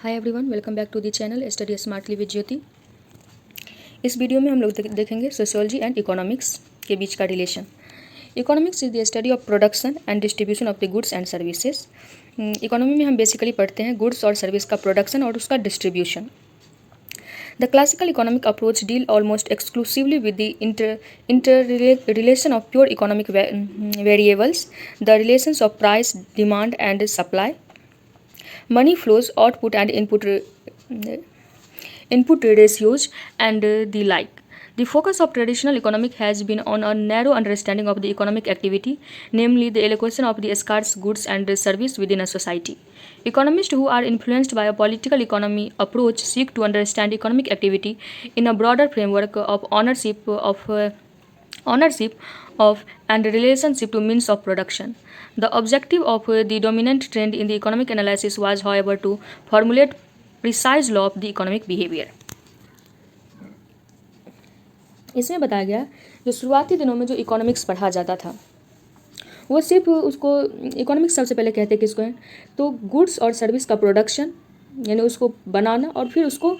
Hi everyone, welcome back to the channel study smartly with Jyoti. इस video में हम लोग देखेंगे सोशियोलॉजी एंड इकोनॉमिक्स के बीच का relation. Economics is the study of production and distribution of the goods and services. Economy में हम basically पढ़ते हैं गुड्स और सर्विस का प्रोडक्शन और उसका distribution. The classical economic approach deal almost exclusively with the interrelation of pure economic variables, the relations of price, demand and supply, money flows, output and input ratios, and the like. The focus of traditional economic has been on a narrow understanding of the economic activity, namely the allocation of the scarce goods and service within a society. Economists who are influenced by a political economy approach seek to understand economic activity in a broader framework of ownership of and relationship to means of production. The objective of the dominant trend in the economic analysis was, however, to formulate precise law of the economic behavior. इसमें बताया गया जो शुरुआती दिनों में जो economics पढ़ा जाता था वो सिर्फ उसको इकोनॉमिक्स सबसे पहले कहते किसको हैं तो गुड्स और सर्विस का प्रोडक्शन यानी उसको बनाना और फिर उसको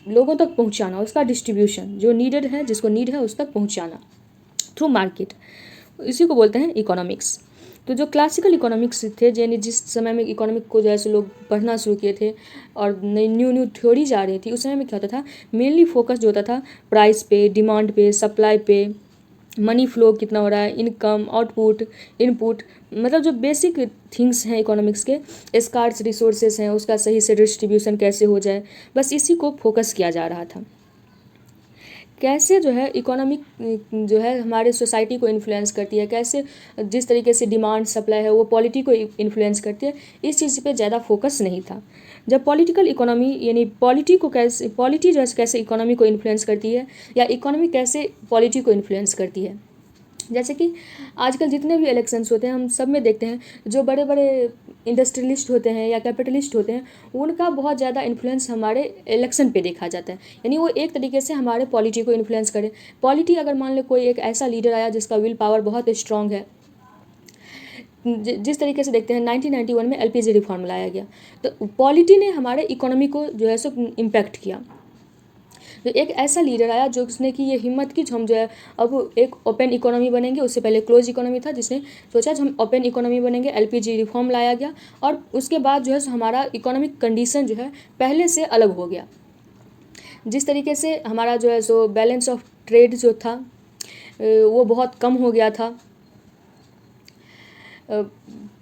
लोगों तक पहुंचाना, उसका डिस्ट्रीब्यूशन जो नीडेड है जिसको नीड है उस तक पहुंचाना थ्रू मार्केट, इसी को बोलते हैं इकोनॉमिक्स। तो जो क्लासिकल इकोनॉमिक्स थे यानी जिस समय में इकोनॉमिक को जैसे लोग पढ़ना शुरू किए थे और नई न्यू थ्योरीज आ रही थी उस समय में क्या होता था, मेनली फोकस जो होता था प्राइस पे, डिमांड पे, सप्लाई पे, मनी फ्लो कितना हो रहा है, इनकम, आउटपुट, इनपुट, मतलब जो बेसिक थिंग्स हैं इकोनॉमिक्स के, स्कार्स रिसोर्सेज हैं उसका सही से डिस्ट्रीब्यूशन कैसे हो जाए, बस इसी को फोकस किया जा रहा था। कैसे जो है इकोनॉमिक जो है हमारे सोसाइटी को इन्फ्लुएंस करती है, कैसे जिस तरीके से डिमांड सप्लाई है वो पॉलिटी को इन्फ्लुएंस करती है, इस चीज़ पे ज़्यादा फोकस नहीं था। जब पॉलिटिकल इकोनॉमी यानी पॉलिटी को कैसे पॉलिटी जो है कैसे इकोनॉमी को इन्फ्लुएंस करती है या इकोनॉमी कैसे पॉलिटी को इन्फ्लुएंस करती है, जैसे कि आजकल जितने भी इलेक्शंस होते हैं हम सब में देखते हैं जो बड़े बड़े इंडस्ट्रियलिस्ट होते हैं या कैपिटलिस्ट होते हैं उनका बहुत ज़्यादा इन्फ्लुएंस हमारे इलेक्शन पे देखा जाता है, यानी वो एक तरीके से हमारे पॉलिटी को इन्फ्लुएंस करे। पॉलिटी अगर मान लो कोई एक ऐसा लीडर आया जिसका विल पावर बहुत स्ट्रांग है, जिस तरीके से देखते हैं 1991 में एलपीजी रिफॉर्म लाया गया, तो पॉलिटी ने हमारे इकोनॉमी को जो है सो इम्पैक्ट किया। तो एक ऐसा लीडर आया जो उसने की ये हिम्मत की हम जो है अब एक ओपन इकोनॉमी बनेंगे, उससे पहले क्लोज इकोनॉमी था, जिसने सोचा जो हम ओपन इकोनॉमी बनेंगे, एलपीजी रिफॉर्म लाया गया और उसके बाद जो है हमारा इकोनॉमिक कंडीशन जो है पहले से अलग हो गया। जिस तरीके से हमारा जो है सो बैलेंस ऑफ ट्रेड जो था वो बहुत कम हो गया था।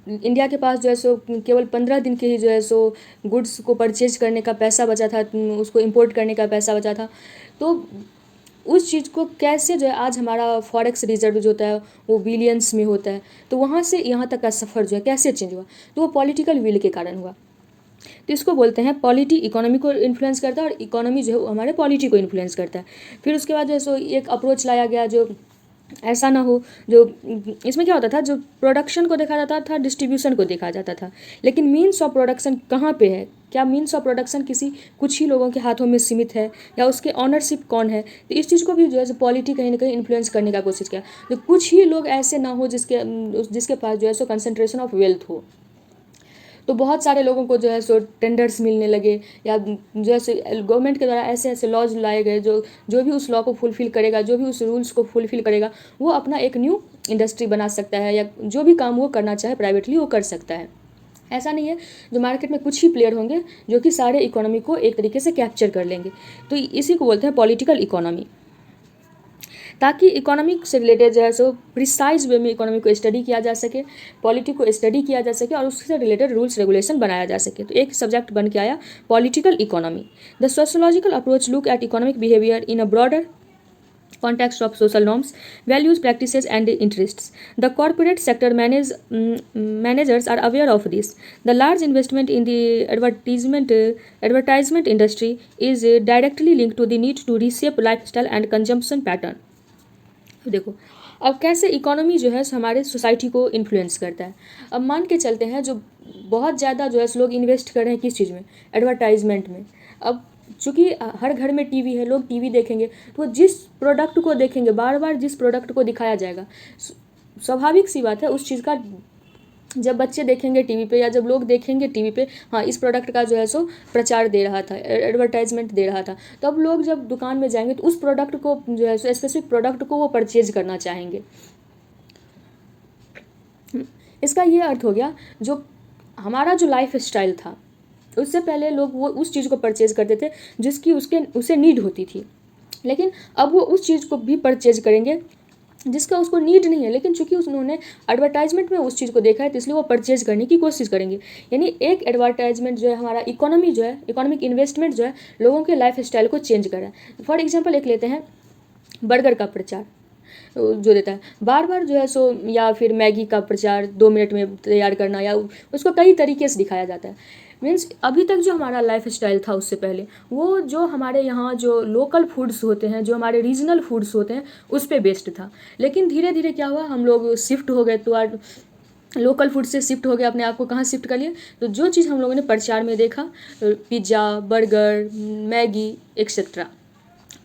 इंडिया के पास जो है सो केवल 15 दिन के ही जो है सो गुड्स को परचेज करने का पैसा बचा था, उसको इंपोर्ट करने का पैसा बचा था। तो उस चीज़ को कैसे जो है आज हमारा फॉरेक्स रिजर्व जो होता है वो बिलियंस में होता है, तो वहाँ से यहाँ तक का सफ़र जो है कैसे चेंज हुआ, तो वो पॉलिटिकल विल के कारण हुआ। तो इसको बोलते हैं पॉलिटी इकोनॉमी को इन्फ्लुएंस करता है और इकोनॉमी जो है हमारे पॉलिटी को इन्फ्लुएंस करता है। फिर उसके बाद जो है सो एक अप्रोच लाया गया जो ऐसा ना हो, जो इसमें क्या होता था जो प्रोडक्शन को देखा जाता था, डिस्ट्रीब्यूशन को देखा जाता था, लेकिन मीन्स ऑफ प्रोडक्शन कहाँ पे है, क्या मीन्स ऑफ प्रोडक्शन किसी कुछ ही लोगों के हाथों में सीमित है या उसके ऑनरशिप कौन है, तो इस चीज़ को भी जो है पॉलिटी कहीं ना कहीं इन्फ्लुएंस करने का कोशिश किया। जो कुछ ही लोग ऐसे ना हो जिसके पास जो है सो कंसंट्रेशन ऑफ वेल्थ हो, तो बहुत सारे लोगों को जो है सो टेंडर्स मिलने लगे या जो है गवर्नमेंट के द्वारा ऐसे ऐसे लॉज लाए गए जो भी उस लॉ को फुलफ़िल करेगा, जो भी उस रूल्स को फुलफ़िल करेगा वो अपना एक न्यू इंडस्ट्री बना सकता है या जो भी काम वो करना चाहे प्राइवेटली वो कर सकता है। ऐसा नहीं है जो मार्केट में कुछ ही प्लेयर होंगे जो कि सारे इकोनॉमी को एक तरीके से कैप्चर कर लेंगे, तो इसी को बोलते हैं पॉलिटिकल इकोनॉमी। ताकि इकोनॉमिक से रिलेटेड जो है सो प्रिसाइज वे में इकोनॉमी को स्टडी किया जा सके, पॉलिटी को स्टडी किया जा सके और उससे रिलेटेड रूल्स रेगुलेशन बनाया जा सके, तो एक सब्जेक्ट बन के आया political economy. The sociological approach look at economic behaviour in a broader context of social norms, values, practices and interests. The corporate sector managers are aware of this. The large investment in the advertisement industry is directly linked to the need to reshape lifestyle and consumption pattern. देखो अब कैसे economy जो है हमारे society को influence करता है। अब मान के चलते हैं जो बहुत ज़्यादा जो है लोग इन्वेस्ट कर रहे हैं किस चीज़ में, एडवर्टाइजमेंट में। अब चूँकि हर घर में टीवी है, लोग टीवी देखेंगे तो जिस प्रोडक्ट को देखेंगे बार बार जिस प्रोडक्ट को दिखाया जाएगा, स्वाभाविक सी बात है उस चीज़ का जब बच्चे देखेंगे टीवी पे या जब लोग देखेंगे टीवी पे, हाँ इस प्रोडक्ट का जो है सो प्रचार दे रहा था, एडवर्टाइजमेंट दे रहा था, तो अब लोग जब दुकान में जाएंगे तो उस प्रोडक्ट को जो है सो स्पेसिफिक प्रोडक्ट को वो परचेज करना चाहेंगे। इसका ये अर्थ हो गया, जो हमारा जो लाइफ स्टाइल था उससे पहले लोग वो उस चीज़ को परचेज करते थे जिसकी उसे नीड होती थी, लेकिन अब वो उस चीज़ को भी परचेज करेंगे जिसका उसको नीड नहीं है, लेकिन चूंकि उन्होंने एडवर्टाइजमेंट में उस चीज़ को देखा है तो इसलिए वो परचेज करने की कोशिश करेंगे। यानी एक एडवर्टाइजमेंट जो है हमारा इकोनॉमी जो है, इकोनॉमिक इन्वेस्टमेंट जो है लोगों के लाइफ स्टाइल को चेंज कर रहा है। फॉर एग्जाम्पल एक लेते हैं बर्गर का प्रचार जो देता है बार बार जो है सो, या फिर मैगी का प्रचार 2 मिनट में तैयार करना, या उसको कई तरीके से दिखाया जाता है। मीन्स अभी तक जो हमारा लाइफ स्टाइल था उससे पहले, वो जो हमारे यहाँ जो लोकल फूड्स होते हैं, जो हमारे रीजनल फूड्स होते हैं उस पर बेस्ड था। लेकिन धीरे धीरे क्या हुआ, हम लोग शिफ्ट हो गए तो लोकल फूड से शिफ्ट हो गए, अपने आप को कहाँ शिफ्ट कर लिए, तो जो चीज़ हम लोगों ने प्रचार में देखा, pizza, burger, Maggi etcetera,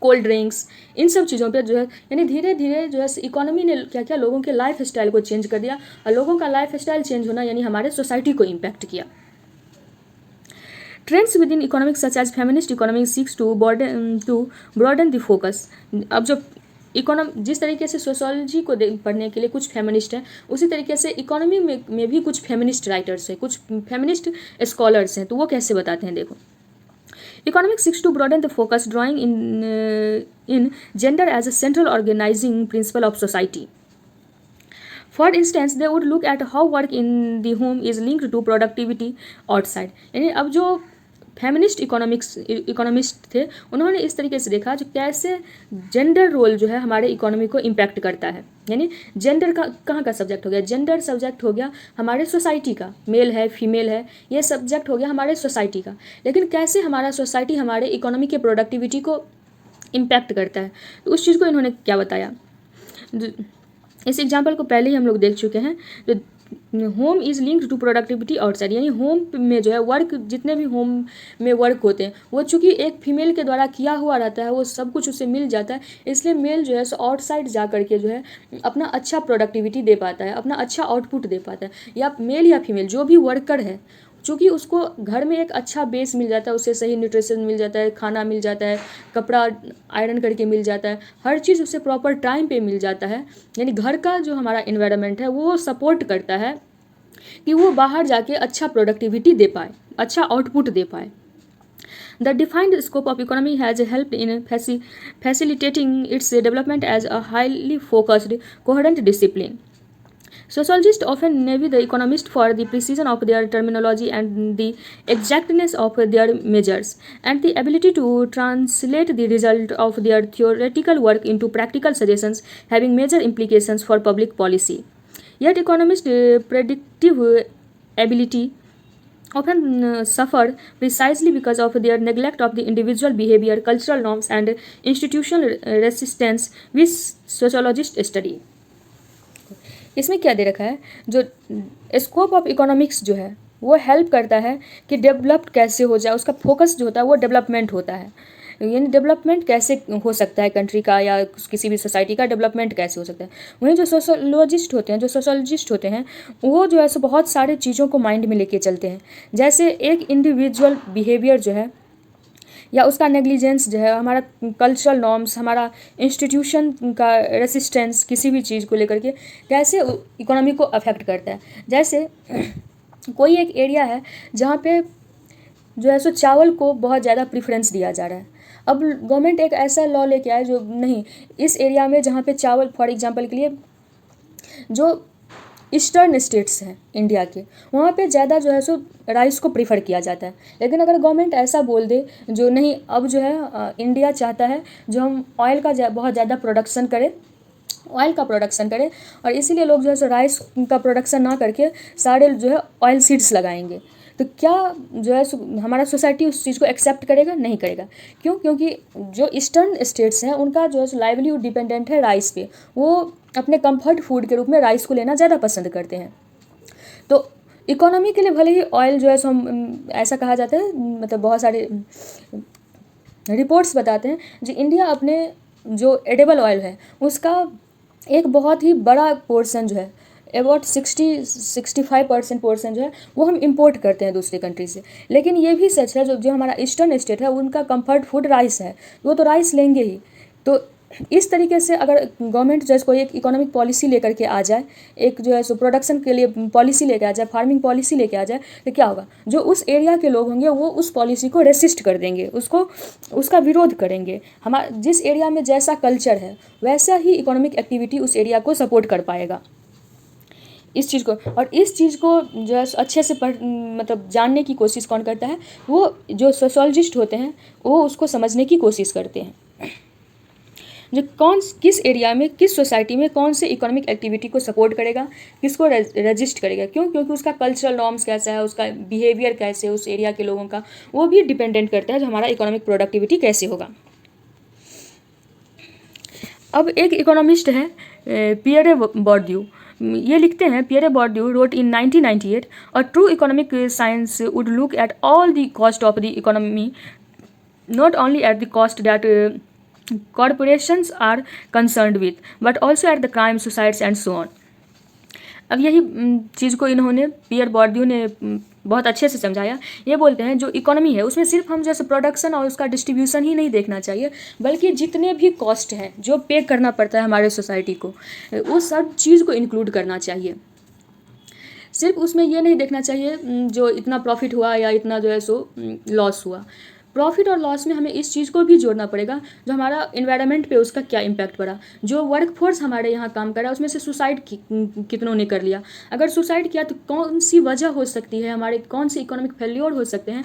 cold drinks, इन सब चीज़ों पे जो है, यानी धीरे धीरे जो है इकोनॉमी ने क्या क्या लोगों के लाइफ स्टाइल को चेंज कर दिया, और लोगों का लाइफ स्टाइल चेंज होना यानी हमारे सोसाइटी को इम्पैक्ट किया। Trends within economics such as feminist economics seeks to broaden the focus. अब जो जिस तरीके से सोशोलॉजी को पढ़ने के लिए कुछ फेमिनिस्ट हैं, उसी तरीके से इकोनॉमी में भी कुछ फेमिनिस्ट राइटर्स हैं, कुछ फेमिनिस्ट स्कॉलर्स हैं। तो वो कैसे बताते हैं, देखो। Economics seeks to broaden the focus, drawing in gender as a central organizing principle of society. For instance, they would look at how work in the home is linked to productivity outside. यानी अब जो feminist economist थे, उन्होंने इस तरीके से देखा जो कैसे जेंडर रोल जो है हमारे इकोनॉमी को इम्पैक्ट करता है। यानी जेंडर का कहाँ का सब्जेक्ट हो गया, जेंडर सब्जेक्ट हो गया हमारे सोसाइटी का, मेल है फीमेल है, ये सब्जेक्ट हो गया हमारे सोसाइटी का, लेकिन कैसे हमारा सोसाइटी हमारे इकोनॉमी के प्रोडक्टिविटी को इम्पैक्ट करता है, तो उस चीज़ को इन्होंने क्या बताया। इस एग्जाम्पल को पहले ही हम लोग देख चुके हैं, जो home is linked to productivity outside, यानी होम में जो है वर्क, जितने भी होम में वर्क होते हैं वो चूँकि एक फीमेल के द्वारा किया हुआ रहता है, वो सब कुछ उसे मिल जाता है, इसलिए मेल जो है आउटसाइड जा करके जो है अपना अच्छा प्रोडक्टिविटी दे पाता है, अपना अच्छा आउटपुट दे पाता है। या मेल या फीमेल जो भी वर्कर है, चूँकि उसको घर में एक अच्छा बेस मिल जाता है, उसे सही न्यूट्रिशन मिल जाता है, खाना मिल जाता है, कपड़ा आयरन करके मिल जाता है, हर चीज़ उसे प्रॉपर टाइम पे मिल जाता है। यानी घर का जो हमारा इन्वायरमेंट है वो सपोर्ट करता है कि वो बाहर जाके अच्छा प्रोडक्टिविटी दे पाए, अच्छा आउटपुट दे पाए। The defined scope of economy has helped in facilitating its development as a highly focused, coherent discipline. Sociologists often envy the economists for the precision of their terminology and the exactness of their measures, and the ability to translate the result of their theoretical work into practical suggestions having major implications for public policy. Yet economists' predictive ability often suffer precisely because of their neglect of the individual behavior, cultural norms, and institutional resistance which sociologists study. इसमें क्या दे रखा है, जो scope of economics जो है वो help करता है कि डेवलप्ड कैसे हो जाए, उसका फोकस जो होता है वो डेवलपमेंट होता है। यानी डेवलपमेंट कैसे हो सकता है कंट्री का या किसी भी सोसाइटी का डेवलपमेंट कैसे हो सकता है। वहीं जो सोशोलॉजिस्ट होते हैं, जो सोशोलॉजिस्ट होते हैं, वो जो है सो बहुत सारे चीज़ों को माइंड में लेके चलते हैं, जैसे एक इंडिविजुअल बिहेवियर जो है या उसका नेग्लिजेंस जो है, हमारा कल्चरल नॉर्म्स, हमारा इंस्टीट्यूशन का रेसिस्टेंस किसी भी चीज़ को लेकर के कैसे इकोनॉमी को अफेक्ट करता है। जैसे कोई एक एरिया है जहाँ पे जो है सो चावल को बहुत ज़्यादा प्रेफरेंस दिया जा रहा है, अब गवर्नमेंट एक ऐसा लॉ लेके आए जो नहीं, इस एरिया में जहाँ पे चावल, फॉर एग्जांपल के लिए जो ईस्टर्न स्टेट्स हैं इंडिया के, वहाँ पे ज़्यादा जो है सो राइस को प्रीफर किया जाता है, लेकिन अगर गवर्नमेंट ऐसा बोल दे जो नहीं, अब जो है इंडिया चाहता है जो हम ऑयल का बहुत ज़्यादा प्रोडक्शन करें, ऑयल का प्रोडक्शन करें, और इसीलिए लोग जो है सो राइस का प्रोडक्शन ना करके सारे जो है ऑयल सीड्स लगाएंगे, तो क्या जो है हमारा सोसाइटी उस चीज़ को एक्सेप्ट करेगा? नहीं करेगा। क्यों? क्योंकि जो ईस्टर्न स्टेट्स हैं उनका जो है लाइवलीहुड डिपेंडेंट है राइस पे, वो अपने कंफर्ट फूड के रूप में राइस को लेना ज़्यादा पसंद करते हैं। तो इकोनॉमी के लिए भले ही ऑयल जो है सो ऐसा कहा जाता है, मतलब बहुत सारे रिपोर्ट्स बताते हैं जो इंडिया अपने जो एडिबल ऑयल है उसका एक बहुत ही बड़ा पोर्शन जो है अबाउट 60-65% पोर्शन जो है वो हम इंपोर्ट करते हैं दूसरी कंट्री से। लेकिन ये भी सच है, जो जो हमारा ईस्टर्न स्टेट है उनका कंफर्ट फूड राइस है, वो तो राइस लेंगे ही। तो इस तरीके से अगर गवर्नमेंट जो है कोई एक इकोनॉमिक पॉलिसी लेकर के आ जाए, एक जो है सो प्रोडक्शन के लिए पॉलिसी लेकर आ जाए, फार्मिंग पॉलिसी लेकर आ जाए, तो क्या होगा, जो उस एरिया के लोग होंगे वो उस पॉलिसी को रेसिस्ट कर देंगे, उसको उसका विरोध करेंगे। हमारा जिस एरिया में जैसा कल्चर है वैसा ही इकोनॉमिक एक्टिविटी उस एरिया को सपोर्ट कर पाएगा। इस चीज़ को, और इस चीज़ को जो है अच्छे से मतलब जानने की कोशिश कौन करता है, वो जो सोशोलॉजिस्ट होते हैं वो उसको समझने की कोशिश करते हैं, जो किस एरिया में, किस सोसाइटी में कौन से इकोनॉमिक एक्टिविटी को सपोर्ट करेगा, किसको रजिस्ट करेगा। क्यों? क्योंकि उसका कल्चरल नॉर्म्स कैसा है, उसका बिहेवियर कैसे है उस एरिया के लोगों का, वो भी डिपेंडेंट करता है जो हमारा इकोनॉमिक प्रोडक्टिविटी कैसे होगा। अब एक इकोनॉमिस्ट है पियरे बॉर्ड्यू, ये लिखते हैं, Pierre Bourdieu wrote in 1998, a true economic science would look at all the cost of the economy, not only at the cost that corporations are concerned with, but also at the crime, suicides and so on. अब यही चीज़ को इन्होंने, पियर बॉर्ड्यू ने बहुत अच्छे से समझाया। ये बोलते हैं जो इकोनॉमी है उसमें सिर्फ हम जैसे प्रोडक्शन और उसका डिस्ट्रीब्यूशन ही नहीं देखना चाहिए, बल्कि जितने भी कॉस्ट हैं जो पे करना पड़ता है हमारे सोसाइटी को, उस सब चीज़ को इंक्लूड करना चाहिए। सिर्फ उसमें ये नहीं देखना चाहिए जो इतना प्रॉफिट हुआ या इतना जो है सो लॉस हुआ। प्रॉफिट और लॉस में हमें इस चीज़ को भी जोड़ना पड़ेगा जो हमारा इन्वायरमेंट पे उसका क्या इम्पैक्ट पड़ा, जो वर्कफोर्स हमारे यहाँ काम कर रहा है उसमें से सुसाइड कितनों ने कर लिया, अगर सुसाइड किया तो कौन सी वजह हो सकती है, हमारे कौन से इकोनॉमिक फेल्योर हो सकते हैं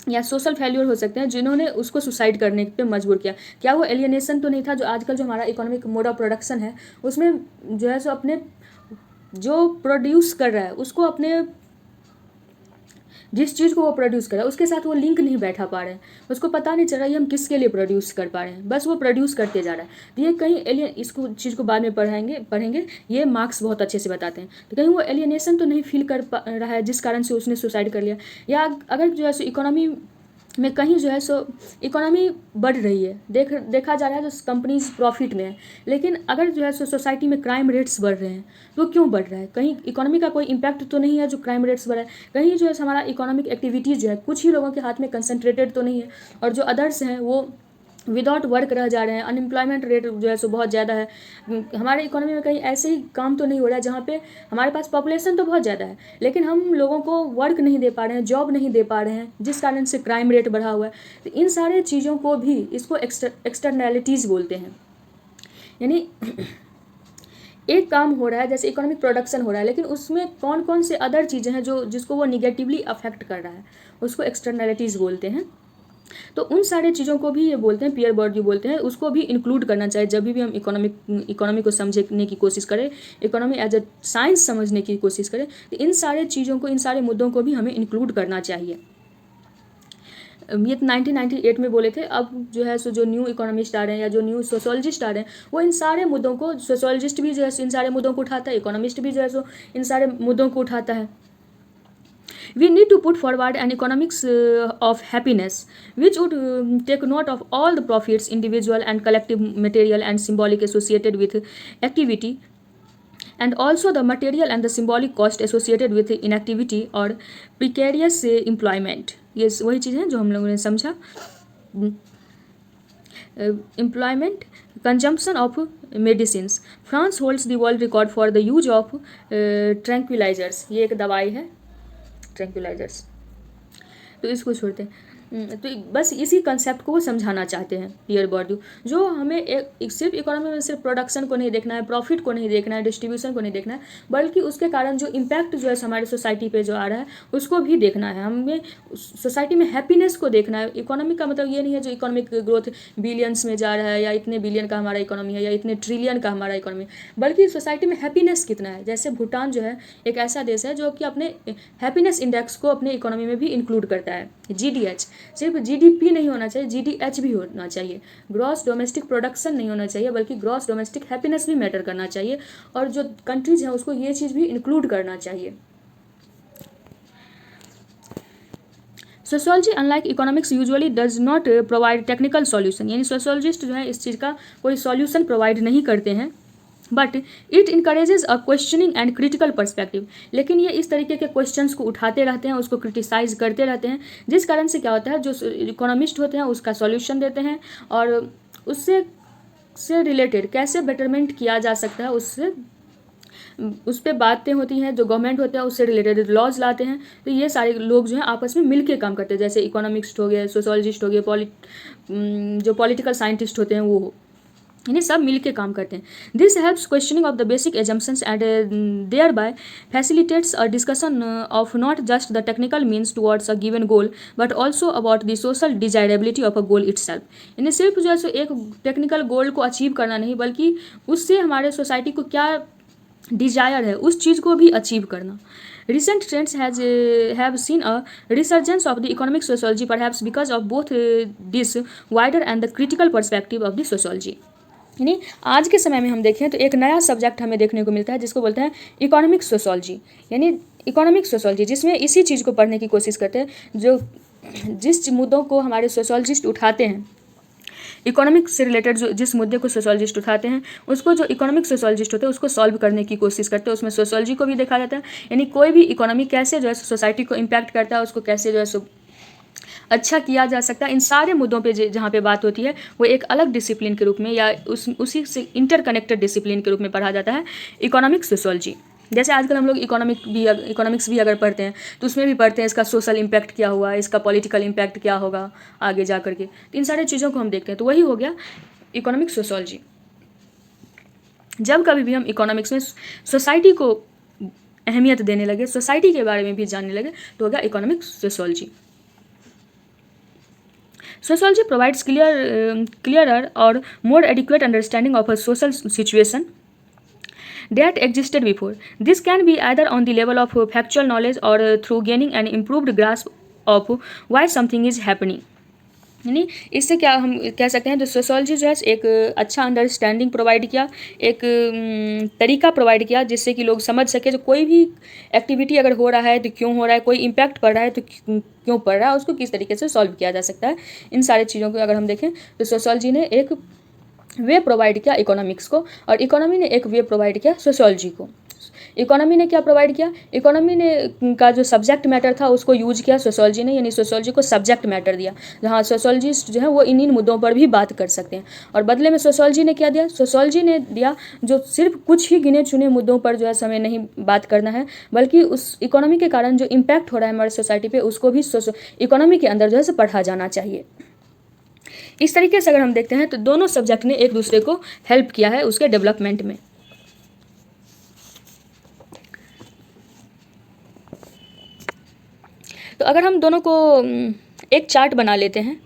या सोशल फेल्योर हो सकते हैं जिन्होंने उसको सुसाइड करने पे मजबूर किया। क्या वो एलियनेशन तो नहीं था, जो आजकल जो हमारा इकोनॉमिक मोड ऑफ प्रोडक्शन है उसमें जो है सो अपने जो प्रोड्यूस कर रहा है उसको, अपने जिस चीज़ को वो प्रोड्यूस कर रहा है उसके साथ वो लिंक नहीं बैठा पा रहे हैं, उसको पता नहीं चल रहा है हम किसके लिए प्रोड्यूस कर पा रहे हैं, बस वो प्रोड्यूस करते जा रहा है। तो ये कहीं एलियन, इसको चीज़ को बाद में पढ़ेंगे, ये मार्क्स बहुत अच्छे से बताते हैं। तो कहीं वो एलियनेशन तो नहीं फील कर पा रहा है जिस कारण से उसने सुसाइड कर लिया, या अगर जो है सो इकोनॉमी में कहीं जो है सो इकोनॉमी बढ़ रही है, देखा जा रहा है जो कंपनीज प्रॉफिट में है, लेकिन अगर जो है सो सोसाइटी में क्राइम रेट्स बढ़ रहे हैं तो क्यों बढ़ रहा है, कहीं इकोनॉमी का कोई इम्पैक्ट तो नहीं है जो क्राइम रेट्स बढ़ रहा है, कहीं जो है हमारा इकोनॉमिक एक्टिविटीज़ जो है कुछ ही लोगों के हाथ में कंसंट्रेटेड तो नहीं है, और जो अदर्स हैं वो विदाउट वर्क रह जा रहे हैं, अनएम्प्लॉयमेंट रेट जो है सो बहुत ज़्यादा है। हमारे इकोनॉमी में कहीं ऐसे ही काम तो नहीं हो रहा है जहाँ पे हमारे पास पॉपुलेशन तो बहुत ज़्यादा है लेकिन हम लोगों को वर्क नहीं दे पा रहे हैं, जॉब नहीं दे पा रहे हैं, जिस कारण से क्राइम रेट बढ़ा हुआ है। तो इन सारे चीज़ों को भी, इसको एक्सटर्नैलिटीज़ बोलते हैं। यानी एक काम हो रहा है जैसे इकोनॉमिक प्रोडक्शन हो रहा है, लेकिन उसमें कौन कौन से अदर चीज़ें हैं जो जिसको वो निगेटिवली अफेक्ट कर रहा है, उसको एक्सटर्नैलिटीज़ बोलते हैं। तो उन सारे चीज़ों को भी ये बोलते हैं, पियर बॉर्ड्यू बोलते हैं, उसको भी इंक्लूड करना चाहिए जब भी हम इकोनॉमी को समझने की कोशिश करें, इकोनॉमी एज अ साइंस समझने की कोशिश करें, तो इन सारे चीज़ों को, इन सारे मुद्दों को भी हमें इंक्लूड करना चाहिए। ये 1998 में बोले थे। अब जो है सो जो न्यू इकोनॉमिस्ट आ रहे हैं या जो न्यू सोशोलॉजिस्ट आ रहे हैं वो इन सारे मुद्दों को, सोशोलॉजिस्ट भी जो है इन सारे मुद्दों को उठाता है, इकोनॉमिस्ट भी जो है सो इन सारे मुद्दों को उठाता है। We need to put forward an economics of happiness, which would take note of all the profits, individual and collective, material and symbolic associated with activity, and also the material and the symbolic cost associated with inactivity or precarious employment. ये वही चीज़ है जो हम लोगों ने समझा। Employment, consumption of medicines. France holds the world record for the use of tranquilizers. ये एक दवाई है, ट्रैंक्विलाइजर्स। तो इसको छोड़ते हैं। तो बस इसी कंसेप्ट को वो समझाना चाहते हैं पियर बॉर्ड्यू, जो हमें एक सिर्फ इकोनॉमी में सिर्फ प्रोडक्शन को नहीं देखना है, प्रॉफिट को नहीं देखना है, डिस्ट्रीब्यूशन को नहीं देखना है, बल्कि उसके कारण जो इम्पैक्ट जो है हमारे सोसाइटी पे जो आ रहा है उसको भी देखना है। हमें सोसाइटी में हैप्पीनेस को देखना है। इकोनॉमी का मतलब ये नहीं है जो इकोनॉमिक ग्रोथ बिलियंस में जा रहा है या इतने बिलियन का हमारा इकोनॉमी है या इतने ट्रिलियन का हमारा इकोनॉमी, बल्कि सोसाइटी में हैप्पीनेस कितना है। जैसे भूटान जो है एक ऐसा देश है जो कि अपने हैप्पीनेस इंडेक्स को अपने इकोनॉमी में भी इंक्लूड करता है, GDH। सिर्फ GDP नहीं होना चाहिए, GDH भी होना चाहिए। ग्रॉस डोमेस्टिक प्रोडक्शन नहीं होना चाहिए, बल्कि ग्रॉस डोमेस्टिक हैप्पीनेस भी मैटर करना चाहिए, और जो कंट्रीज हैं उसको ये चीज़ भी इंक्लूड करना चाहिए। Sociology unlike economics usually does not provide technical solution, यानी सोशोलॉजिस्ट जो है इस चीज़ का कोई सॉल्यूशन प्रोवाइड नहीं करते हैं, but it encourages a questioning and critical perspective. लेकिन ये इस तरीके के क्वेश्चंस को उठाते रहते हैं, उसको क्रिटिसाइज करते रहते हैं, जिस कारण से क्या होता है, जो इकोनॉमिस्ट होते हैं उसका सॉल्यूशन देते हैं और उससे रिलेटेड कैसे बेटरमेंट किया जा सकता है उससे उस पर बातें होती हैं, जो गवर्नमेंट होता है उससे रिलेटेड लॉज लाते हैं। तो ये सारे लोग जो हैं आपस में मिल के काम करते हैं, जैसे इकोनॉमिक्स हो गए, सोशोलॉजिस्ट हो गए, जो पॉलिटिकल साइंटिस्ट होते हैं वो, यानी सब मिल के काम करते हैं। This helps questioning of the basic assumptions and thereby facilitates a discussion of not just the technical means towards a given goal but also about the social desirability of a goal itself. यानी सिर्फ जो है सो एक technical गोल को achieve करना नहीं, बल्कि उससे हमारे सोसाइटी को क्या डिजायर है उस चीज़ को भी अचीव करना। Recent trends have seen a resurgence of the economic sociology, perhaps because of both this wider and the critical perspective of the sociology। यानी आज के समय में हम देखें तो एक नया सब्जेक्ट हमें देखने को मिलता है जिसको बोलते हैं इकोनॉमिक सोशोलॉजी। यानी इकोनॉमिक सोशोलॉजी जिसमें इसी चीज़ को पढ़ने की कोशिश करते हैं, जो जिस मुद्दों को हमारे सोशोलॉजिस्ट उठाते हैं, इकोनॉमिक से रिलेटेड जो जिस मुद्दे को सोशोलॉजिस्ट उठाते हैं उसको जो इकोनॉमिक सोशोलॉजिस्ट होते हैं उसको सॉल्व करने की कोशिश करते हैं। उसमें सोशोलॉजी को भी देखा जाता है, यानी कोई भी इकोनॉमी कैसे जो है सोसाइटी को इम्पैक्ट करता है, उसको कैसे जो है सो अच्छा किया जा सकता है। इन सारे मुद्दों पे जहाँ पे बात होती है वो एक अलग डिसिप्लिन के रूप में या उसी से इंटरकनेक्टेड डिसिप्लिन के रूप में पढ़ा जाता है इकोनॉमिक सोशोलॉजी। जैसे आजकल हम लोग इकोनॉमिक्स भी अगर पढ़ते हैं तो उसमें भी पढ़ते हैं इसका सोशल इम्पैक्ट क्या हुआ, इसका पॉलिटिकल इम्पैक्ट क्या होगा आगे जा करके, तो इन सारे चीज़ों को हम देखते हैं। तो वही हो गया इकोनॉमिक सोशोलॉजी। जब कभी भी हम इकोनॉमिक्स में सोसाइटी को अहमियत देने लगे, सोसाइटी के बारे में भी जानने लगे, तो हो गया economic sociology. Sociology provides clearer or more adequate understanding of a social situation that existed before. This can be either on the level of factual knowledge or through gaining an improved grasp of why something is happening. यानी इससे क्या हम कह सकते हैं, तो sociology जो है एक अच्छा अंडरस्टैंडिंग प्रोवाइड किया, एक तरीका प्रोवाइड किया जिससे कि लोग समझ सके जो कोई भी एक्टिविटी अगर हो रहा है तो क्यों हो रहा है, कोई इम्पैक्ट पड़ रहा है तो क्यों पड़ रहा है, उसको किस तरीके से सॉल्व किया जा सकता है। इन सारी चीज़ों को अगर हम देखें तो सोशोलॉजी ने एक वे प्रोवाइड किया इकोनॉमिक्स को, और इकोनॉमी ने एक वे प्रोवाइड किया सोशोलॉजी को। इकोनॉमी ने क्या प्रोवाइड किया, इकोनॉमी ने का जो सब्जेक्ट मैटर था उसको यूज किया सोशोलॉजी ने, यानी सोशोलॉजी को सब्जेक्ट मैटर दिया जहाँ सोशोलॉजिस्ट जो है वो इन मुद्दों पर भी बात कर सकते हैं। और बदले में सोशोलॉजी ने क्या दिया, सोशोलॉजी ने दिया जो सिर्फ कुछ ही गिने चुने मुद्दों पर जो है हमें नहीं बात करना है, बल्कि उस इकोनॉमी के कारण जो इम्पैक्ट हो रहा है हमारे सोसाइटी पे उसको भी इकोनॉमी के अंदर जो है पढ़ा जाना चाहिए। इस तरीके से अगर हम देखते हैं तो दोनों सब्जेक्ट ने एक दूसरे को हेल्प किया है उसके डेवलपमेंट में। तो अगर हम दोनों को एक चार्ट बना लेते हैं,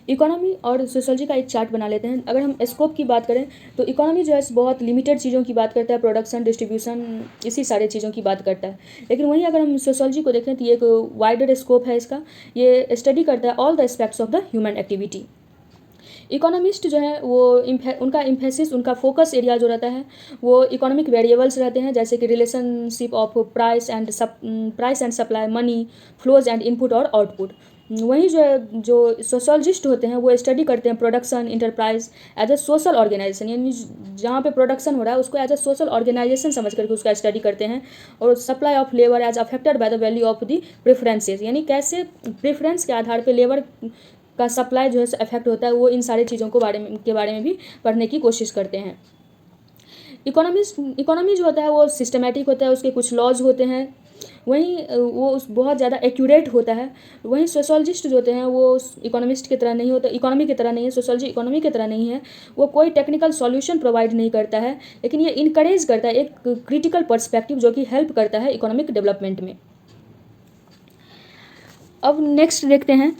इकोनॉमी और सोशोलॉजी का एक चार्ट बना लेते हैं। अगर हम स्कोप की बात करें तो इकोनॉमी जो है बहुत लिमिटेड चीज़ों की बात करता है, प्रोडक्शन, डिस्ट्रीब्यूशन, इसी सारे चीज़ों की बात करता है। लेकिन वहीं अगर हम सोशोलॉजी को देखें तो ये एक वाइडर स्कोप है इसका, ये स्टडी करता है all the aspects of the human activity. Economist जो है वो उनका इम्फेसिस, उनका फोकस एरिया जो रहता है वो इकोनॉमिक वेरिएबल्स रहते हैं, जैसे कि relationship of price and supply, money flows and input और आउटपुट। वहीं जो सोशोलॉजिस्ट होते हैं वो स्टडी करते हैं production enterprise as a social organisation, यानी जहाँ पे प्रोडक्शन हो रहा है उसको एज अ सोशल ऑर्गेनाइजेशन समझ करके उसका स्टडी करते हैं। और supply of labour as affected by the value of the preferences, यानी कैसे प्रेफरेंस के आधार पर लेबर का सप्लाई जो है अफेक्ट होता है, वो इन सारी चीज़ों के बारे में भी पढ़ने की कोशिश करते हैं। इकोनॉमी जो होता है वो सिस्टमेटिक होता है, उसके कुछ लॉज होते हैं, वहीं वो बहुत ज़्यादा एक्यूरेट होता है। वहीं सोशोलॉजिस्ट जो होते हैं वो इकोनॉमिस्ट की तरह नहीं होता, इकोनॉमी की तरह नहीं है, सोशोलॉजी इकोनॉमी की तरह नहीं है, वो कोई टेक्निकल सॉल्यूशन प्रोवाइड नहीं करता है, लेकिन ये इनकरेज करता है एक क्रिटिकल पर्सपेक्टिव जो कि हेल्प करता है इकोनॉमिक डेवलपमेंट में। अब नेक्स्ट देखते हैं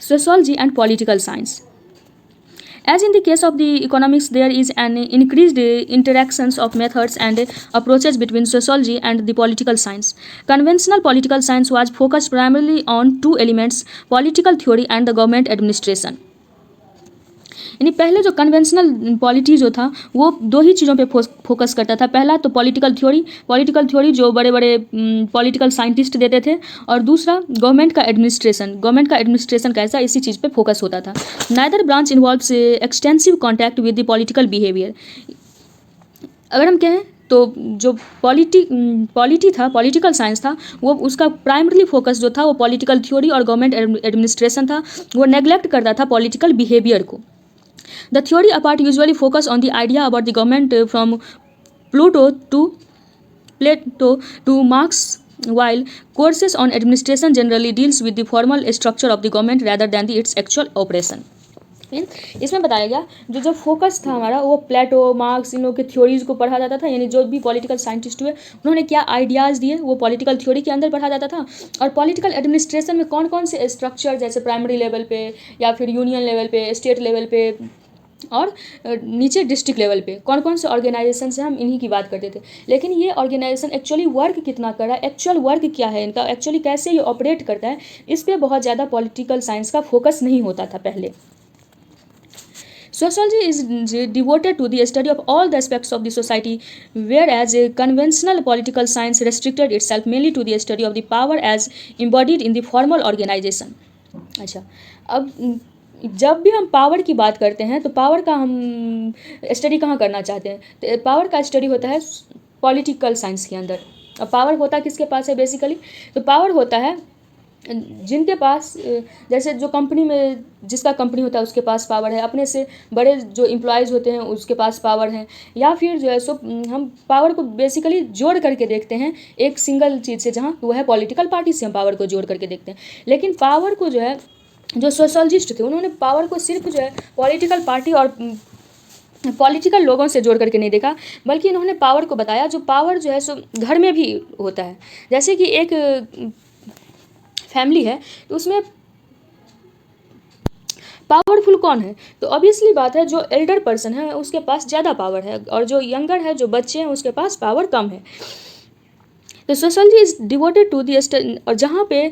sociology and political science. As in the case of the economics, there is an increased interactions of methods and approaches between sociology and the political science. Conventional political science was focused primarily on two elements, political theory and the government administration. यानी पहले जो conventional polity जो था वो दो ही चीज़ों पे focus करता था। पहला तो पॉलिटिकल थ्योरी जो बड़े बड़े पॉलिटिकल साइंटिस्ट देते थे, और दूसरा गवर्नमेंट का एडमिनिस्ट्रेशन कैसा, इसी चीज़ पे फोकस होता था। Neither branch involves extensive contact with the political behaviour. अगर हम कहें तो जो पॉलिटिकल साइंस था, वो उसका प्राइमरी फोकस जो था वो पॉलिटिकल थ्योरी और गवर्नमेंट एडमिनिस्ट्रेशन था। वो नेग्लेक्ट करता था पॉलिटिकल बिहेवियर को। The theory apart usually focus on the idea about the government from Pluto two marks, while courses on administration generally deals with the formal structure of the government rather than its actual operation। इसमें बताया गया जो focus था हमारा वो प्लेटो, marks, इन लोगों के theories को पढ़ा जाता था। यानी जो भी पॉलिटिकल साइंटिस्ट हुए उन्होंने क्या आइडियाज़ दिए वो पॉलिटिकल थ्योरी के अंदर पढ़ा जाता था। और पॉलिटिकल एडमिनिस्ट्रेशन में कौन कौन से स्ट्रक्चर, जैसे प्राइमरी लेवल पे या फिर यूनियन लेवल पे, स्टेट लेवल पे और नीचे डिस्ट्रिक्ट लेवल पे कौन कौन से ऑर्गेनाइजेशन से, हम इन्हीं की बात करते थे। लेकिन ये ऑर्गेनाइजेशन एक्चुअली वर्क कितना कर रहा है, एक्चुअल वर्क क्या है इनका, एक्चुअली कैसे ये ऑपरेट करता है, इस पर बहुत ज़्यादा पॉलिटिकल साइंस का फोकस नहीं होता था पहले। Sociology is devoted to the study of all the aspects of the society, whereas a conventional political science restricted itself mainly to the study of the power as embodied in the formal organization। अच्छा, अब जब भी हम power की बात करते हैं तो पावर का हम स्टडी कहाँ करना चाहते हैं, तो पावर का स्टडी होता है पॉलिटिकल साइंस के अंदर। अब पावर होता किसके पास है बेसिकली, तो पावर होता है जिनके पास, जैसे जो कंपनी में जिसका कंपनी होता है उसके पास पावर है, अपने से बड़े जो एम्प्लॉयज़ होते हैं उसके पास पावर है, या फिर जो है सो हम पावर को बेसिकली जोड़ करके देखते हैं एक सिंगल चीज़ से, जहाँ वो है पॉलिटिकल पार्टी से हम पावर को जोड़ करके देखते हैं। लेकिन पावर को जो है, जो सोशोलॉजिस्ट थे उन्होंने पावर को सिर्फ जो है पॉलिटिकल पार्टी और पॉलिटिकल लोगों से जोड़ करके नहीं देखा, बल्कि इन्होंने पावर को बताया जो पावर जो है सो घर में भी होता है। जैसे कि एक फैमिली है तो उसमें पावरफुल कौन है, तो ऑब्वियसली बात है जो एल्डर पर्सन है उसके पास ज़्यादा पावर है, और जो यंगर है, जो बच्चे हैं, उसके पास पावर कम है। तो sociology is devoted to the study, और जहाँ पे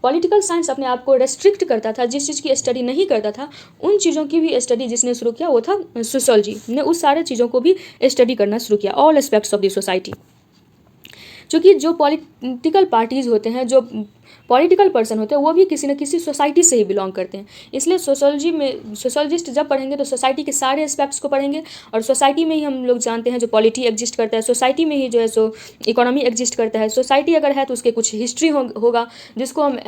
पॉलिटिकल साइंस अपने आप को रेस्ट्रिक्ट करता था, जिस चीज़ की स्टडी नहीं करता था, उन चीज़ों की भी स्टडी जिसने शुरू किया वो था सोशोलॉजी ने। उस सारे चीज़ों को भी स्टडी करना शुरू किया, all aspects of the society. क्योंकि जो पॉलिटिकल पार्टीज़ होते हैं, जो पॉलिटिकल पर्सन होते हैं, वो भी किसी न किसी सोसाइटी से ही बिलोंग करते हैं। इसलिए सोशोलॉजी में सोशोलॉजिस्ट जब पढ़ेंगे तो सोसाइटी के सारे एस्पेक्ट्स को पढ़ेंगे, और सोसाइटी में ही हम लोग जानते हैं जो पॉलिटी एग्जिस्ट करता है, सोसाइटी में ही जो है सो इकोनॉमी एग्जिस्ट करता है। सोसाइटी अगर है तो उसके कुछ हिस्ट्री होगा, जिसको हम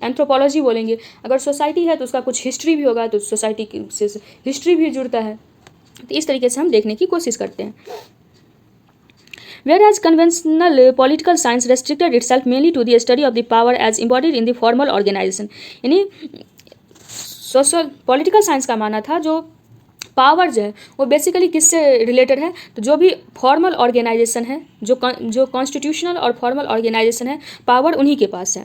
एंथ्रोपोलॉजी बोलेंगे। अगर सोसाइटी है तो उसका कुछ हिस्ट्री भी होगा, तो सोसाइटी से हिस्ट्री भी जुड़ता है। तो इस तरीके से हम देखने की कोशिश करते हैं। Whereas conventional political science restricted itself mainly to the study of the power as embodied in the formal organization। यानी सोशल पॉलिटिकल साइंस का मानना था जो पावर जो है वो बेसिकली किससे रिलेटेड है, तो जो भी फॉर्मल ऑर्गेनाइजेशन है, जो कॉन्स्टिट्यूशनल और फॉर्मल ऑर्गेनाइजेशन है, पावर उन्हीं के पास है।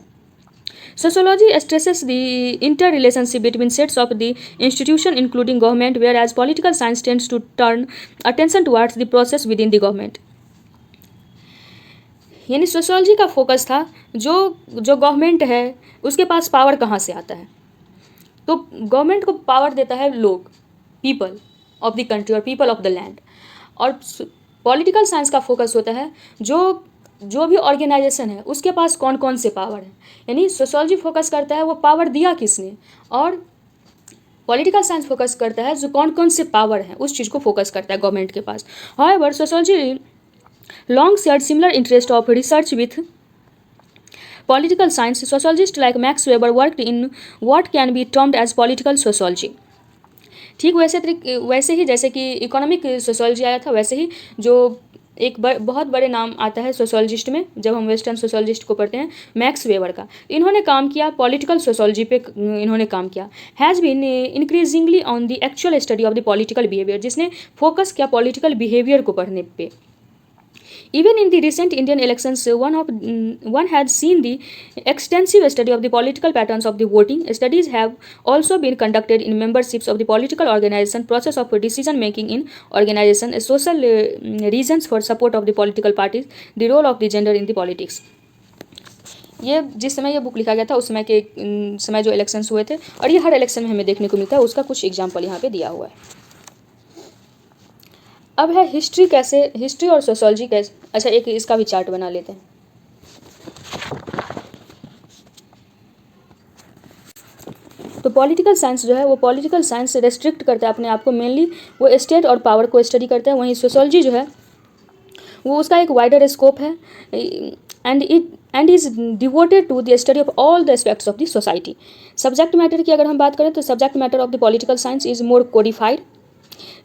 Sociology stresses the interrelationship between sets of the institution including government, whereas political science tends to turn attention towards the process within the government। यानी सोशोलॉजी का focus था जो गवर्नमेंट है उसके पास पावर कहाँ से आता है, तो गवर्नमेंट को पावर देता है लोग, पीपल ऑफ द कंट्री और पीपल ऑफ द लैंड। और पॉलिटिकल साइंस का फोकस होता है जो भी ऑर्गेनाइजेशन है उसके पास कौन कौन से पावर है। यानी सोशोलॉजी फोकस करता है वो पावर दिया किसने, और पॉलिटिकल साइंस फोकस करता है जो कौन कौन से पावर है उस चीज़ को फोकस करता है गवर्नमेंट के पास। However sociology long shared similar interest of research with political science. Sociologists like Max Weber worked in what can be termed as political sociology। ठीक वैसे ही जैसे कि इकोनॉमिक सोशोलॉजी आया था, वैसे ही जो एक बहुत बड़े नाम आता है सोशोलॉजिस्ट में जब हम वेस्टर्न सोशोलॉजिस्ट को पढ़ते हैं, मैक्स वेबर का। इन्होंने काम किया पॉलिटिकल सोशोलॉजी पे, इन्होंने काम किया। Has been increasingly on the actual study of the political behaviour, जिसने फोकस किया पॉलिटिकल बिहेवियर को पढ़ने पे। Even in the recent Indian elections, one had seen the extensive study of the political patterns of the voting. Studies have also been conducted in memberships of the political organization, process of decision making in organization, social reasons for support of the political parties, the role of the gender in the politics। ये जिस समय ये book लिखा गया था उस समय के समय जो इलेक्शंस हुए थे, और ये हर इलेक्शन में हमें देखने को मिलता है, उसका कुछ एग्जाम्पल यहाँ पे दिया हुआ है। अब है हिस्ट्री कैसे, हिस्ट्री और सोशोलॉजी कैसे, अच्छा एक इसका भी चार्ट बना लेते हैं। तो पॉलिटिकल साइंस जो है वो पॉलिटिकल साइंस से रेस्ट्रिक्ट करता है अपने आप को, मेनली वो स्टेट और पावर को स्टडी करता है। वहीं सोशोलॉजी जो है वो उसका एक वाइडर स्कोप है, and is devoted to the study of all the aspects of the society. Subject matter की अगर हम बात करें तो subject matter of the political science is more codified.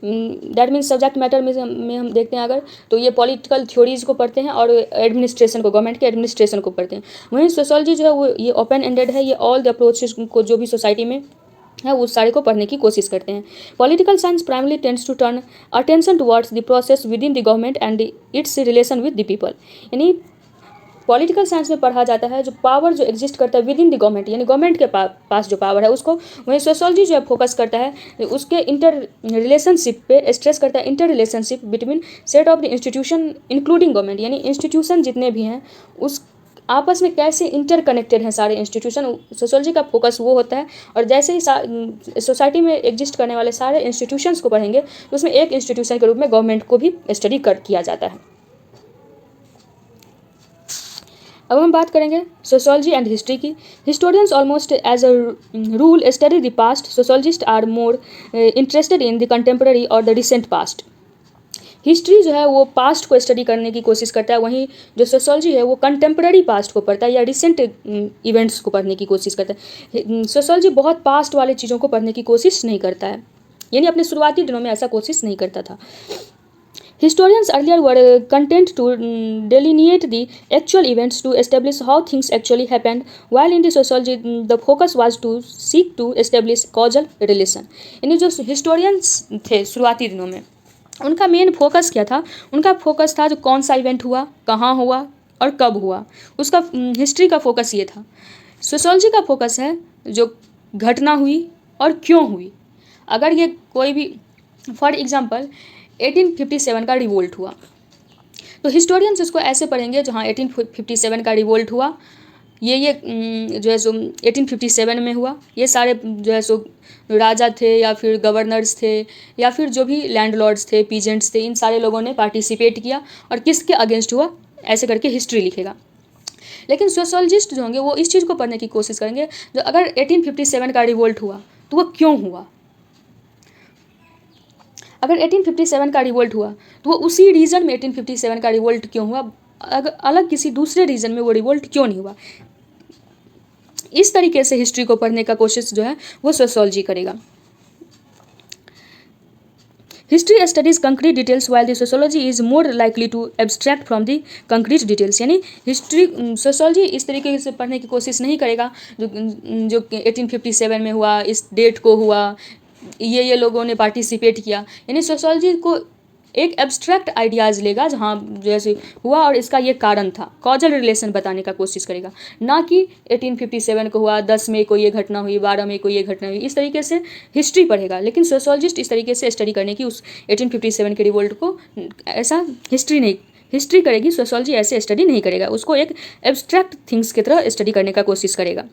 That means subject matter में हम देखते हैं अगर, तो ये पॉलिटिकल थ्योरीज को पढ़ते हैं और एडमिनिस्ट्रेशन को, गवर्नमेंट के एडमिनिस्ट्रेशन को पढ़ते हैं। वहीं सोशोलॉजी जो है वो ये ओपन एंडेड है, ये ऑल द अप्रोचेस को जो भी सोसाइटी में है उस सारे को पढ़ने की कोशिश करते हैं। Political science primarily tends to turn attention towards the process within the government and its relation with the people. यानी पॉलिटिकल साइंस में पढ़ा जाता है जो पावर जो एग्जिस्ट करता है विद इन द गवर्नमेंट, यानी गवर्नमेंट के पास जो पावर है उसको। वहीं सोशोलॉजी जो है फोकस करता है उसके इंटर रिलेशनशिप पे, स्ट्रेस करता है inter relationship between set of the institution including government, यानी इंस्टीट्यूशन जितने भी हैं उस आपस में कैसे इंटर कनेक्टेड हैं सारे इंस्टीट्यूशन। सोशोलॉजी का फोकस वो होता है, और जैसे ही सोसाइटी में एग्जिस्ट करने वाले सारे इंस्टीट्यूशंस को पढ़ेंगे तो उसमें एक इंस्टीट्यूशन के रूप में गवर्नमेंट को भी स्टडी किया जाता है। अब हम बात करेंगे सोशोलॉजी एंड हिस्ट्री की। Historians almost as a rule study the past, sociologists are more interested in the contemporary or the recent past. History जो है वो पास्ट को स्टडी करने की कोशिश करता है, वहीं जो सोशोलॉजी है वो कंटेम्प्रेरी पास्ट को पढ़ता है या रिसेंट इवेंट्स को पढ़ने की कोशिश करता है। सोशोलॉजी बहुत पास्ट वाले चीज़ों को पढ़ने की कोशिश नहीं करता है, यानी अपने शुरुआती दिनों में ऐसा कोशिश नहीं करता था। Historians earlier were content to delineate the actual events to establish how things actually happened, while in the sociology the focus was to seek to establish causal relation। यानी जो हिस्टोरियंस थे शुरुआती दिनों में उनका मेन फोकस क्या था, उनका फोकस था जो कौन सा इवेंट हुआ, कहाँ हुआ और कब हुआ, उसका हिस्ट्री का फोकस ये था। सोशोलॉजी का फोकस है जो घटना हुई और क्यों हुई। अगर ये कोई भी फॉर एग्जांपल 1857 का रिवोल्ट हुआ तो हिस्टोरियंस इसको ऐसे पढ़ेंगे जो हाँ 1857 का रिवोल्ट हुआ, ये जो है सो 1857 में हुआ, ये सारे जो है सो राजा थे या फिर गवर्नर्स थे या फिर जो भी लैंडलॉर्ड्स थे, पीजेंट्स थे, इन सारे लोगों ने पार्टिसिपेट किया और किसके अगेंस्ट हुआ, ऐसे करके हिस्ट्री लिखेगा। लेकिन सोशोलॉजिस्ट जो होंगे वो इस चीज़ को पढ़ने की कोशिश करेंगे जो अगर 1857 का रिवोल्ट हुआ तो वो क्यों हुआ। अगर 1857 का रिवोल्ट हुआ तो वो उसी रीजन में 1857 का रिवोल्ट क्यों हुआ, अगर अलग किसी दूसरे रीजन में वो रिवोल्ट क्यों नहीं हुआ। इस तरीके से हिस्ट्री को पढ़ने का कोशिश जो है वो सोशोलॉजी करेगा। History studies concrete details while the sociology is more likely to abstract from the concrete details. यानी हिस्ट्री सोशोलॉजी इस तरीके से पढ़ने की कोशिश नहीं करेगा जो 1857 में हुआ, इस डेट को हुआ, ये लोगों ने पार्टिसिपेट किया। यानी सोशोलॉजी को एक एब्स्ट्रैक्ट आइडियाज़ लेगा जहाँ जैसे हुआ और इसका ये कारण था, कॉजल रिलेशन बताने का कोशिश करेगा, ना कि 1857 को हुआ, 10 मई को ये घटना हुई, 12 मई को ये घटना हुई, इस तरीके से हिस्ट्री पढ़ेगा। लेकिन सोशोलॉजिस्ट इस तरीके से स्टडी करने की उस 1857 के रिवोल्ट को ऐसा हिस्ट्री करेगी, सोशोलॉजी ऐसे स्टडी नहीं करेगा, उसको एक एब्स्ट्रैक्ट थिंग्स की तरह स्टडी करने का कोशिश करेगा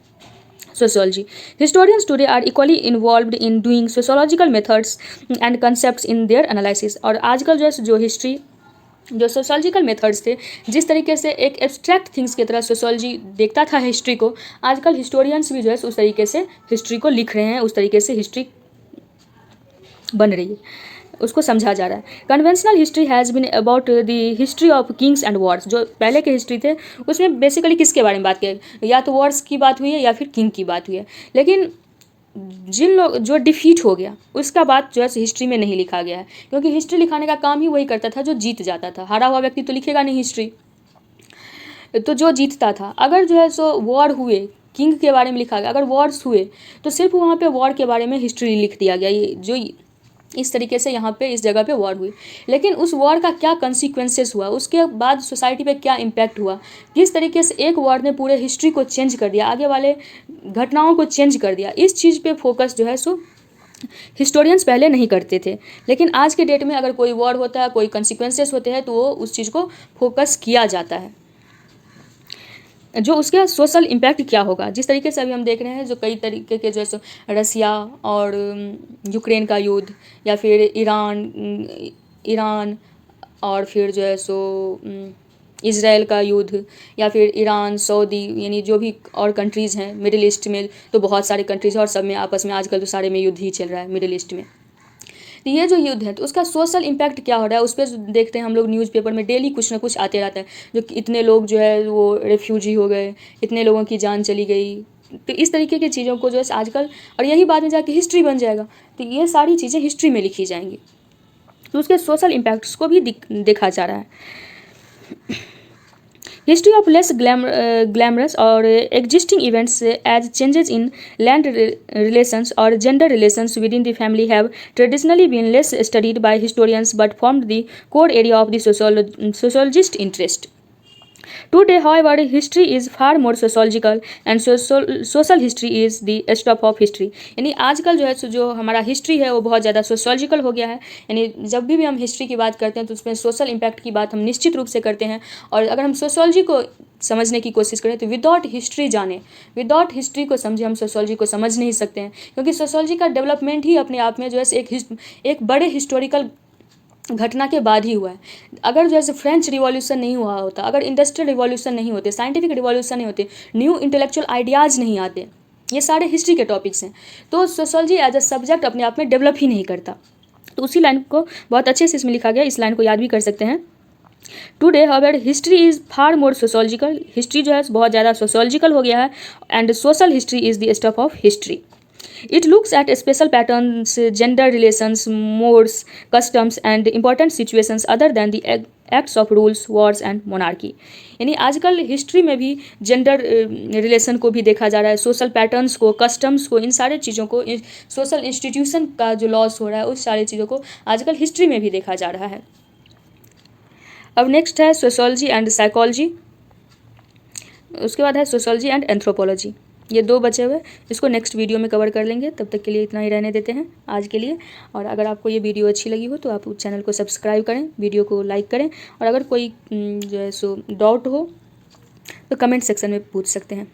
sociology. Historians today are equally involved in doing sociological methods and concepts in their analysis. और आजकल जो हिस्ट्री जो सोशोलॉजिकल मेथड्स थे, जिस तरीके से एक एब्स्ट्रैक्ट थिंग्स की तरह सोशोलॉजी देखता था हिस्ट्री को, आजकल हिस्टोरियंस भी जो है उस तरीके से हिस्ट्री को लिख रहे हैं, उस तरीके से हिस्ट्री बन रही है, उसको समझा जा रहा है। Conventional history has been about the history of Kings and Wars. जो पहले के हिस्ट्री थे उसमें बेसिकली किसके बारे में बात की, या तो वॉर्स की बात हुई है या फिर किंग की बात हुई है। लेकिन जिन लोग जो डिफीट हो गया उसका बात जो है हिस्ट्री में नहीं लिखा गया है, क्योंकि हिस्ट्री लिखाने का काम ही वही करता था जो जीत जाता था। हारा हुआ व्यक्ति तो लिखेगा नहीं हिस्ट्री, तो जो जीतता था, अगर जो है सो वॉर हुए, किंग के बारे में लिखा गया, अगर वॉर्स हुए तो सिर्फ वहाँ पे वॉर के बारे में हिस्ट्री लिख दिया गया, ये जो इस तरीके से यहाँ पे इस जगह पे वॉर हुई। लेकिन उस वॉर का क्या कंसिक्वेंसेस हुआ, उसके बाद सोसाइटी पे क्या इम्पैक्ट हुआ, किस तरीके से एक वॉर ने पूरे हिस्ट्री को चेंज कर दिया, आगे वाले घटनाओं को चेंज कर दिया, इस चीज़ पे फोकस जो है सो हिस्टोरियंस पहले नहीं करते थे। लेकिन आज के डेट में अगर कोई वॉर होता है, कोई कंसिक्वेंसेस होते हैं, तो वो उस चीज़ को फोकस किया जाता है। जो उसका सोशल इम्पैक्ट क्या होगा। जिस तरीके से अभी हम देख रहे हैं, जो कई तरीके के जो है सो रसिया और यूक्रेन का युद्ध, या फिर ईरान और फिर जो है सो इज़राइल का युद्ध, या फिर ईरान, सऊदी, यानी जो भी और कंट्रीज़ हैं मिडिल ईस्ट में, तो बहुत सारे कंट्रीज़ हैं और सब में आपस में आजकल तो सारे में युद्ध ही चल रहा है मिडिल ईस्ट में। तो ये जो युद्ध है तो उसका सोशल इम्पैक्ट क्या हो रहा है, उस पर देखते हैं हम लोग न्यूज़पेपर में डेली कुछ ना कुछ आते रहता है, जो कि इतने लोग जो है वो रेफ्यूजी हो गए, इतने लोगों की जान चली गई। तो इस तरीके की चीज़ों को जो है आजकल, और यही बाद में जाके हिस्ट्री बन जाएगा, तो ये सारी चीज़ें हिस्ट्री में लिखी जाएंगी। तो उसके सोशल इम्पैक्ट्स को भी देखा जा रहा है। History of less glamorous or existing events as changes in land relations or gender relations within the family have traditionally been less studied by historians but formed the core area of the sociologist interest. Today, however, history is far more sociological and social history is the stuff of history. यानी आजकल जो है जो हमारा history है वो बहुत ज़्यादा सोशोलॉजिकल हो गया है। यानी जब भी हम हिस्ट्री की बात करते हैं तो उसमें सोशल इम्पैक्ट की बात हम निश्चित रूप से करते हैं। और अगर हम सोशोलॉजी को समझने की कोशिश करें तो विदाउट हिस्ट्री जाने, विदाउट हिस्ट्री को समझे हम सोशोलॉजी को समझ नहीं सकते हैं, क्योंकि सोशोलॉजी का डेवलपमेंट ही अपने आप में जो है एक बड़े हिस्टोरिकल घटना के बाद ही हुआ है। अगर जैसे फ्रेंच रिवॉल्यूशन नहीं हुआ होता, अगर इंडस्ट्रियल रिवॉल्यूशन नहीं होते, साइंटिफिक रिवॉल्यूशन नहीं होते, न्यू इंटेलेक्चुअल आइडियाज़ नहीं आते, ये सारे हिस्ट्री के टॉपिक्स हैं, तो सोशोलॉजी एज अ सब्जेक्ट अपने आप में डेवलप ही नहीं करता। तो उसी लाइन को बहुत अच्छे से इसमें लिखा गया, इस लाइन को याद भी कर सकते हैं। Today however history is far more sociological, history जो है बहुत ज़्यादा सोशोलॉजिकल हो गया है, and social history is the stuff of history. It looks at special patterns, gender relations, modes, customs, and important situations other than the acts of rules, wars, and monarchy. यानी आजकल history में भी gender relation को भी देखा जा रहा है, सोशल पैटर्न्स को, कस्टम्स को, इन सारे चीज़ों को, सोशल इंस्टीट्यूशन का जो लॉस हो रहा है उस सारी चीज़ों को आजकल हिस्ट्री में भी देखा जा रहा है। अब नेक्स्ट है सोशोलॉजी एंड साइकोलॉजी, उसके बाद है सोशोलॉजी एंड एंथ्रोपोलॉजी। ये दो बचे हुए, इसको नेक्स्ट वीडियो में कवर कर लेंगे। तब तक के लिए इतना ही रहने देते हैं आज के लिए। और अगर आपको ये वीडियो अच्छी लगी हो तो आप चैनल को सब्सक्राइब करें, वीडियो को लाइक करें, और अगर कोई जो है सो डाउट हो तो कमेंट सेक्शन में पूछ सकते हैं।